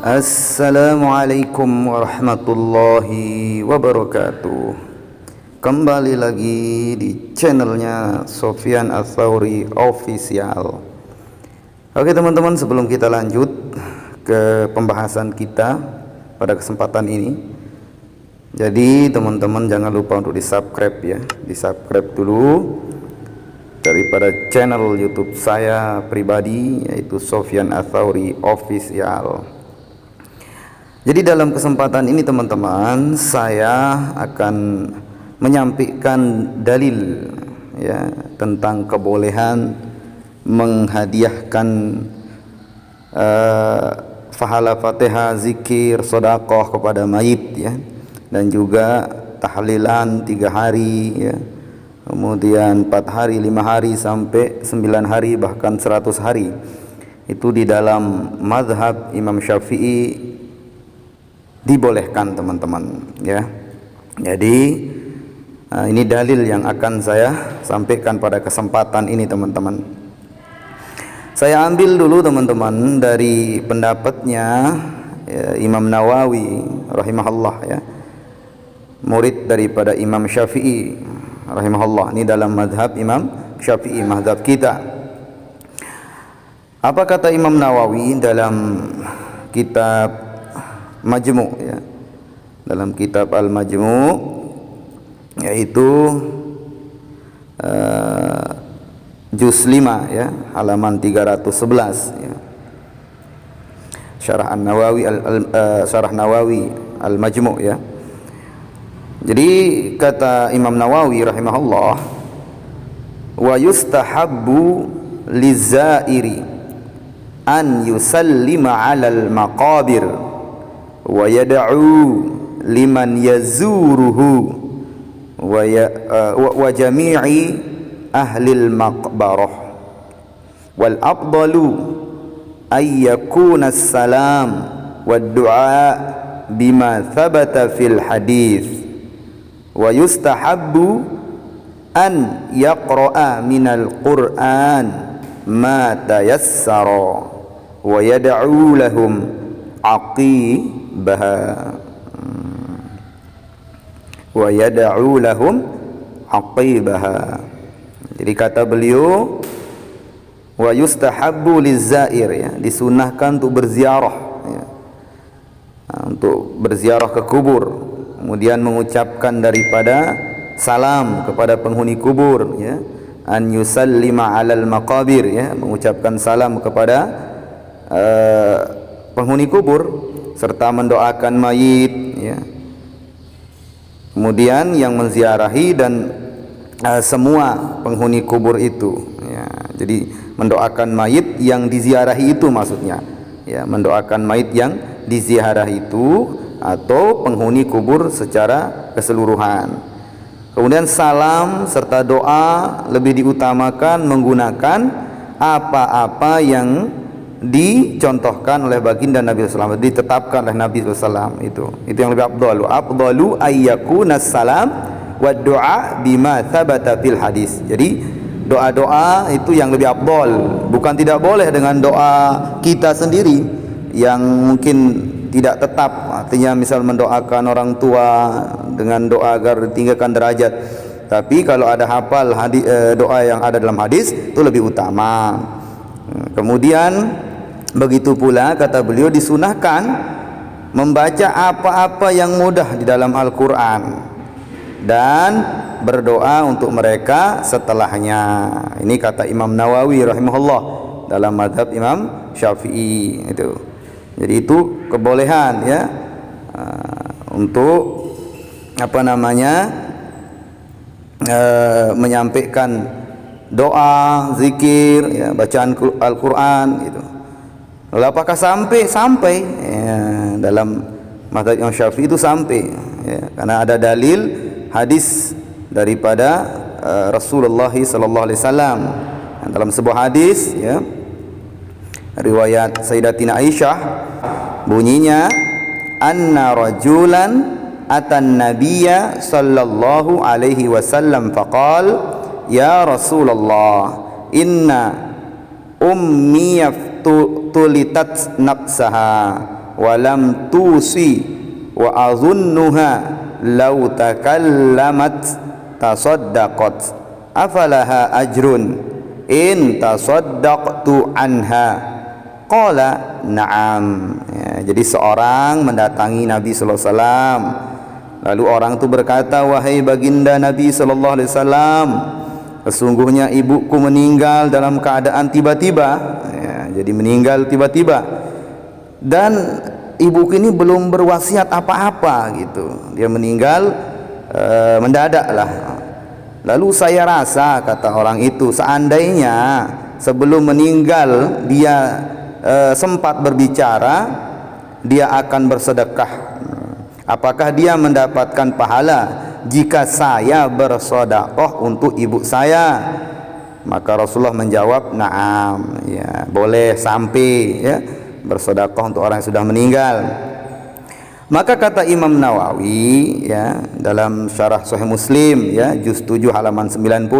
Assalamualaikum warahmatullahi wabarakatuh. Kembali lagi di channelnya Sofyan Ats-Tsauri Official. Oke teman-teman, sebelum kita lanjut ke pembahasan kita pada kesempatan ini, jadi teman-teman jangan lupa untuk di-subscribe ya. Di-subscribe dulu daripada channel YouTube saya pribadi, yaitu Sofyan Ats-Tsauri Official. Jadi dalam kesempatan ini teman-teman, saya akan menyampaikan dalil ya tentang kebolehan menghadiahkan pahala Fatihah, zikir, sedekah kepada mayit ya, dan juga tahlilan 3 hari ya, kemudian 4 hari, 5 hari sampai 9 hari bahkan 100 hari. Itu di dalam mazhab Imam Syafi'i dibolehkan teman-teman ya. Jadi ini dalil yang akan saya sampaikan pada kesempatan ini teman-teman. Saya ambil dulu teman-teman dari pendapatnya ya, Imam Nawawi rahimahullah ya, murid daripada Imam Syafi'i rahimahullah. Ini dalam mazhab Imam Syafi'i, mazhab kita. Apa kata Imam Nawawi dalam kitab Majmu' ya, dalam kitab Al-Majmu', yaitu juz 5 ya, halaman 311 ya. Syarah An-Nawawi Syarah Nawawi Al-Majmu' ya. Jadi kata Imam Nawawi rahimahullah, wa yustahabbu lizairi an yusallima 'alal maqabir wa yad'u liman yazuruhu wa jami'i ahlil maqbarah, wal afdalu ay yakuna as-salam wad du'a bima thabata fil hadits, wa yustahabbu an yaqra'a minal qur'an ma tayassara wa yad'u lahum aqibaha wa yad'u lahum aqibaha. Jadi kata beliau, wa yustahabbu lizair ya, disunahkan untuk berziarah ya, untuk berziarah ke kubur, kemudian mengucapkan daripada salam kepada penghuni kubur ya, an yusallima 'alal maqabir ya, mengucapkan salam kepada penghuni kubur serta mendoakan mayit ya. Kemudian yang menziarahi dan semua penghuni kubur itu ya. Jadi mendoakan mayit yang diziarahi itu maksudnya ya, mendoakan mayit yang diziarahi itu atau penghuni kubur secara keseluruhan. Kemudian salam serta doa lebih diutamakan menggunakan apa-apa yang dicontohkan oleh baginda Nabi SAW, ditetapkan oleh Nabi SAW. Itu yang lebih afdalu ayyakuna salam wa du'a bima thabata fil hadis. Jadi doa-doa itu yang lebih afdal, bukan tidak boleh dengan doa kita sendiri yang mungkin tidak tetap, artinya misal mendoakan orang tua dengan doa agar ditinggikan derajat. Tapi kalau ada hafal doa yang ada dalam hadis itu lebih utama. Kemudian begitu pula kata beliau disunahkan membaca apa-apa yang mudah di dalam Al-Quran dan berdoa untuk mereka setelahnya. Ini kata Imam Nawawi rahimahullah dalam mazhab Imam Syafi'i itu. Jadi itu kebolehan ya, untuk apa namanya, menyampaikan doa, zikir ya, bacaan Al-Quran gitu. Lalu apakah sampai ya, dalam mazhab Imam Syafi'i itu sampai ya, karena ada dalil hadis daripada Rasulullah sallallahu alaihi wasallam dalam sebuah hadis ya, riwayat Sayyidatina Aisyah, bunyinya anna rajulan atan nabiyya sallallahu alaihi wasallam faqal ya Rasulullah inna ummi tulitat nafsaha walam tusi wa azunnuha law takallamat tasaddaqat afalaha ajrun in tasaddaqtu anha qala na'am. Ya, jadi seorang mendatangi Nabi sallallahu alaihi wasallam, lalu orang itu berkata, wahai baginda Nabi sallallahu alaihi wasallam, sesungguhnya ibuku meninggal dalam keadaan tiba-tiba. Ya, jadi meninggal tiba-tiba, dan ibuku ini belum berwasiat apa-apa gitu. Dia meninggal mendadak lah. Lalu saya rasa, kata orang itu, seandainya sebelum meninggal dia sempat berbicara, dia akan bersedekah. Apakah dia mendapatkan pahala jika saya bersedekah untuk ibu saya? Maka Rasulullah menjawab, na'am, ya, boleh sampai ya bersedekah untuk orang yang sudah meninggal. Maka kata Imam Nawawi ya dalam syarah Sahih Muslim ya juz 7 halaman 90,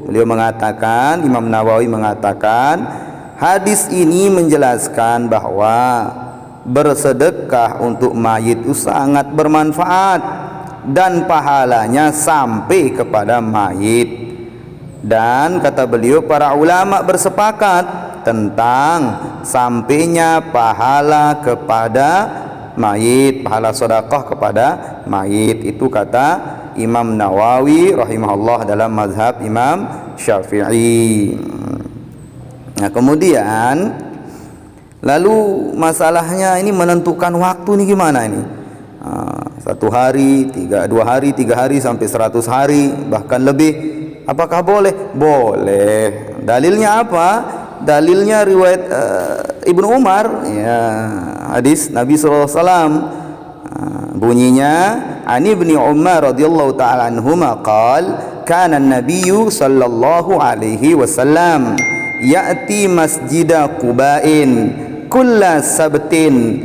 beliau mengatakan, Imam Nawawi mengatakan, hadis ini menjelaskan bahwa bersedekah untuk mayit itu sangat bermanfaat dan pahalanya sampai kepada mayit. Dan kata beliau, para ulama bersepakat tentang sampainya pahala kepada mayit, pahala sedekah kepada mayit. Itu kata Imam Nawawi rahimahullah dalam mazhab Imam Syafi'i. Nah, kemudian lalu masalahnya ini menentukan waktu ini gimana ini? 1 hari, 2 hari, 3 hari sampai 100 hari bahkan lebih. Apakah boleh? Boleh. Dalilnya apa? Dalilnya riwayat Ibnu Umar ya, hadis Nabi sallallahu alaihi wasallam, bunyinya an Ibnu Umar radhiyallahu taala anhuma qala kana an-nabiyyu sallallahu alaihi wasallam ya'ti masjida Quba'in kulla sabtin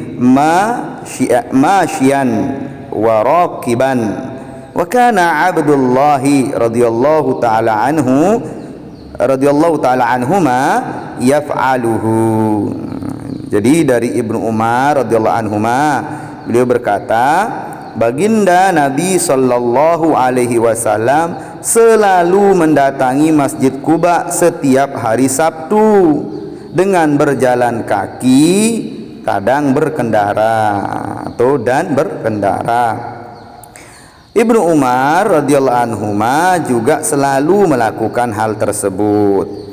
masyian wa raqiban wa kana Abdullah radhiyallahu taala anhuma yaf'aluhu. Jadi dari Ibnu Umar radhiyallahu anhuma, beliau berkata, baginda Nabi sallallahu alaihi wasallam selalu mendatangi Masjid Quba setiap hari Sabtu dengan berjalan kaki, kadang berkendara dan berkendara. Ibnu Umar radhiyallahu anhuma juga selalu melakukan hal tersebut.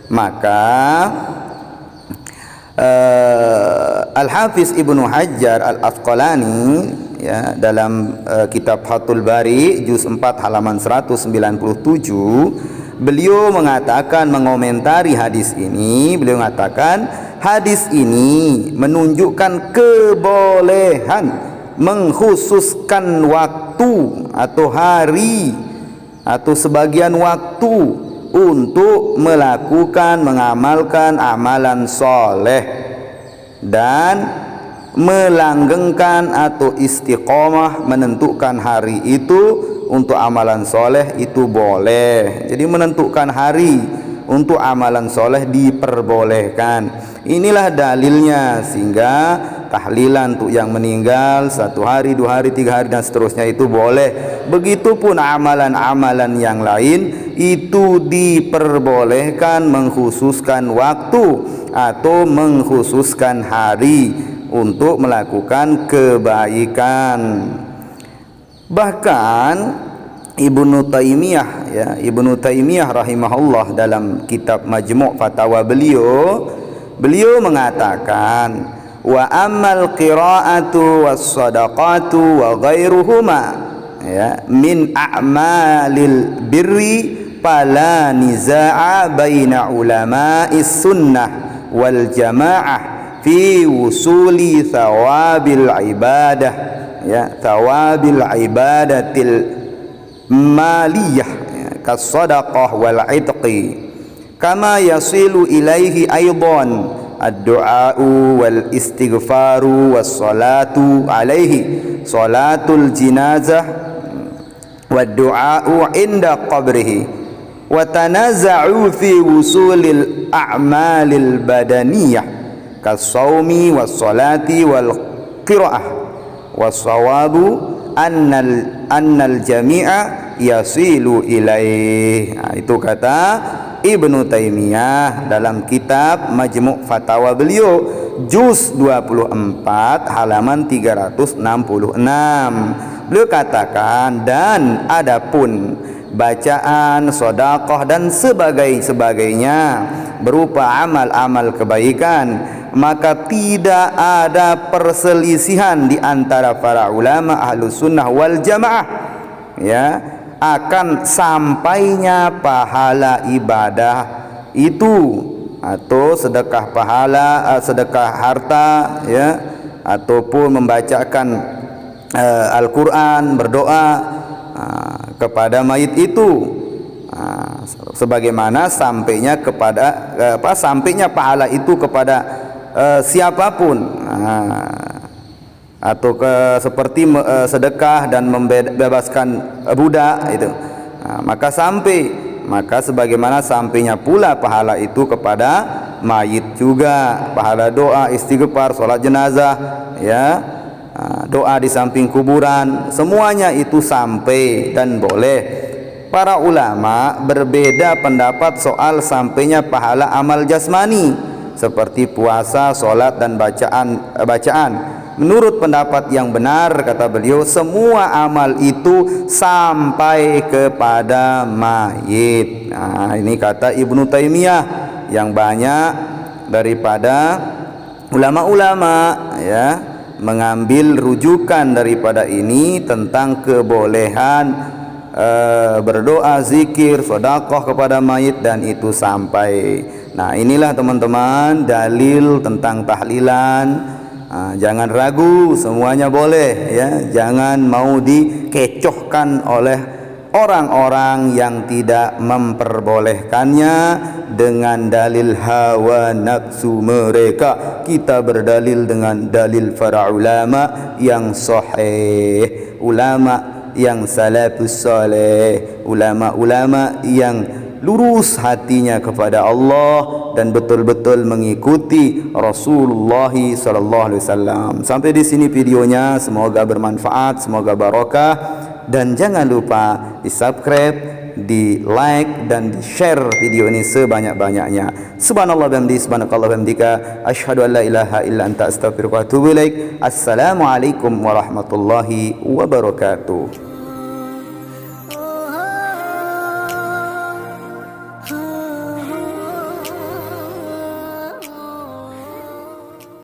Maka Al-Hafiz Ibnu Hajar Al-Asqalani ya dalam kitab Fathul Bari juz 4 halaman 197, beliau mengatakan, mengomentari hadis ini, beliau mengatakan hadis ini menunjukkan kebolehan mengkhususkan waktu atau hari atau sebagian waktu untuk melakukan, mengamalkan amalan soleh dan melanggengkan atau istiqomah menentukan hari itu untuk amalan soleh itu boleh. Jadi menentukan hari untuk amalan soleh diperbolehkan. Inilah dalilnya, sehingga tahlilan untuk yang meninggal 1 hari, 2 hari, 3 hari dan seterusnya itu boleh. Begitupun amalan-amalan yang lain itu diperbolehkan mengkhususkan waktu atau mengkhususkan hari untuk melakukan kebaikan. Bahkan Ibnu Taimiyah ya, Ibnu Taimiyah rahimahullah dalam kitab Majmu' Fatawa beliau mengatakan, wa ammal qira'atu was sadaqatu wa ghairuhuma ya min a'malil birri fala niza'a baina ulama'is sunnah wal jamaah fi wusuli thawabil ibadah ya, thawabil ibadatil maliyah ya, kas sadaqah wal itqi kama yasilu ilaihi aidan ad-du'a'u wal istighfaru was salatu alaihi salatul jinazah wad du'a'u inda qabrihi wa tanaza'u fi wusulil a'malil badaniyah kasaumi was-salati wal qiraah was-sawabu annal jami'a yasilu ilaih. Nah, itu kata Ibnu Taimiyah dalam kitab Majmu' Fatawa beliau juz 24 halaman 366. Beliau katakan, dan adapun bacaan, sedekah dan sebagainya berupa amal-amal kebaikan, maka tidak ada perselisihan di antara para ulama Ahlus Sunnah wal Jamaah, ya, akan sampainya pahala ibadah itu, atau sedekah pahala, sedekah harta, ya, ataupun membacakan Al-Quran, berdoa kepada mayit itu, sebagaimana sampainya kepada sampainya pahala itu kepada siapapun, atau seperti sedekah dan membebaskan budak itu, maka sebagaimana sampainya pula pahala itu kepada mayit juga, pahala doa, istighfar, salat jenazah, ya, doa di samping kuburan, semuanya itu sampai dan boleh. Para ulama berbeda pendapat soal sampainya pahala amal jasmani seperti puasa, salat dan bacaan. Menurut pendapat yang benar, kata beliau, semua amal itu sampai kepada mayit. Nah, ini kata Ibnu Taimiyah yang banyak daripada ulama-ulama, ya, mengambil rujukan daripada ini tentang kebolehan berdoa, zikir, sedekah kepada mayit, dan itu sampai. Nah, inilah teman-teman dalil tentang tahlilan. Jangan ragu, semuanya boleh, ya. Jangan mau dikecohkan oleh orang-orang yang tidak memperbolehkannya dengan dalil hawa nafsu mereka. Kita berdalil dengan dalil para ulama yang sahih, ulama yang salafus saleh, ulama-ulama yang lurus hatinya kepada Allah dan betul-betul mengikuti Rasulullah sallallahu alaihi wasallam. Sampai di sini videonya, semoga bermanfaat, semoga barokah, dan jangan lupa di-subscribe, di-like dan di-share video ini sebanyak-banyaknya. Subhanallah bihamdihi, subhanakallah bihamdika, asyhadu an la ilaha illa anta astaghfiruka wa atubu ilaik. Assalamualaikum warahmatullahi wabarakatuh.